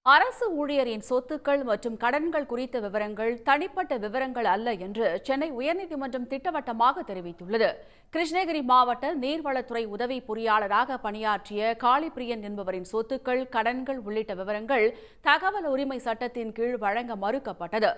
அரசு ஊழியரின் சொத்துக்கள் மற்றும் கடன்கள் குறித்த விவரங்கள் தனிப்பட்ட விவரங்கள் அல்ல என்று சென்னை உயர்நீதிமன்றம் திட்டவட்டமாக தெரிவித்துள்ளது. கிருஷ்ணகிரி மாவட்ட நீர்வளத்துறை உதவி பொறியாளராக பணியாற்றிய காளிப்பிரியன் என்பவரின் சொத்துக்கள், கடன்கள் உள்ளிட்ட விவரங்கள் தகவல் உரிமை சட்டத்தின் கீழ் வழங்க மறுக்கப்பட்டது.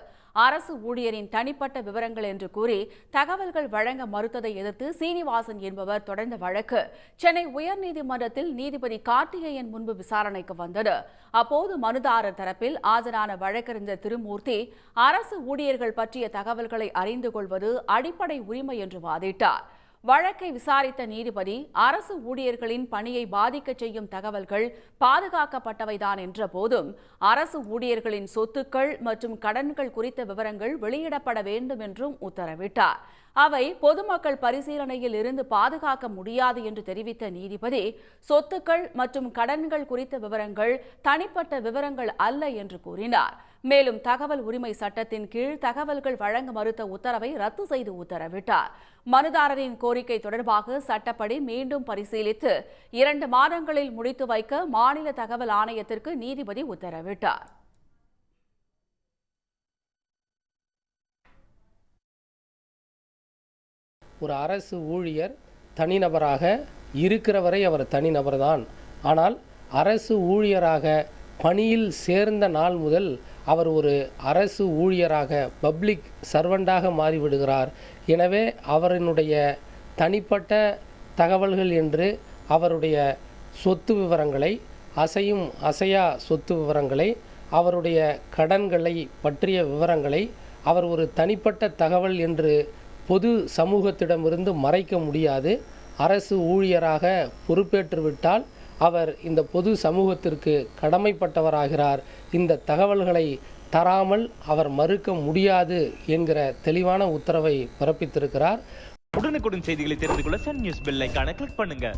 அரசு ஊழியரின் தனிப்பட்ட விவரங்கள் என்று கூறி தகவல்கள் வழங்க மறுத்ததை எதிர்த்து சீனிவாசன் என்பவர் தொடர்ந்த வழக்கு சென்னை உயர்நீதிமன்றத்தில் நீதிபதி கார்த்திகேயன் முன்பு விசாரணைக்கு வந்தது. அப்போது மனுதாரர் தரப்பில் ஆஜரான வழக்கறிஞர் திருமூர்த்தி, அரசு ஊழியர்கள் பற்றிய தகவல்களை அறிந்து கொள்வது அடிப்படை உரிமை என்று வாதிட்டார். வழக்கை விசாரித்த நீதிபதி, அரசு ஊழியர்களின் பணியை பாதிக்க செய்யும் தகவல்கள் பாதுகாக்கப்பட்டவைதான் என்ற போதும் அரசு ஊழியர்களின் சொத்துக்கள் மற்றும் கடன்கள் குறித்த விவரங்கள் வெளியிடப்பட வேண்டும் என்றும் உத்தரவிட்டார். அவை பொதுமக்கள் பரிசீலனையில் இருந்து பாதுகாக்க முடியாது என்று தெரிவித்த நீதிபதி, சொத்துக்கள் மற்றும் கடன்கள் குறித்த விவரங்கள் தனிப்பட்ட விவரங்கள் அல்ல என்று கூறினார். மேலும் தகவல் உரிமை சட்டத்தின் கீழ் தகவல்கள் வழங்க மறுத்த உத்தரவை ரத்து செய்து உத்தரவிட்டார். மனுதாரரின் கோரிக்கை தொடர்பாக சட்டப்படி மீண்டும் பரிசீலித்து 2 மாதங்களில் முடித்து வைக்க மாநில தகவல் ஆணையத்திற்கு நீதிபதி உத்தரவிட்டார். ஒரு அரசு ஊழியர் தனிநபராக இருக்கிற வரை அவர் தனிநபர்தான். ஆனால் அரசு ஊழியராக பணியில் சேர்ந்த நாள் முதல் அவர் ஒரு அரசு ஊழியராக, பப்ளிக் சர்வெண்டாக மாறிவிடுகிறார். எனவே அவரினுடைய தனிப்பட்ட தகவல்கள் என்று அவருடைய சொத்து விவரங்களை, அசையும் அசையா சொத்து விவரங்களை, அவருடைய கடன்களை பற்றிய விவரங்களை அவர் ஒரு தனிப்பட்ட தகவல் என்று பொது சமூகத்திடமிருந்து மறைக்க முடியாது. அரசு ஊழியராக பொறுப்பேற்றுவிட்டால் அவர் இந்த பொது சமூகத்திற்கு கடமைப்பட்டவராகிறார். இந்த தகவல்களை தராமல் அவர் மறுக்க முடியாது என்கிற தெளிவான உத்தரவை பிறப்பித்திருக்கிறார். உடனுக்குடன் செய்திகளை தெரிந்து கொள்ள சன் நியூஸ் பெல் ஐகானை கிளிக் பண்ணுங்க.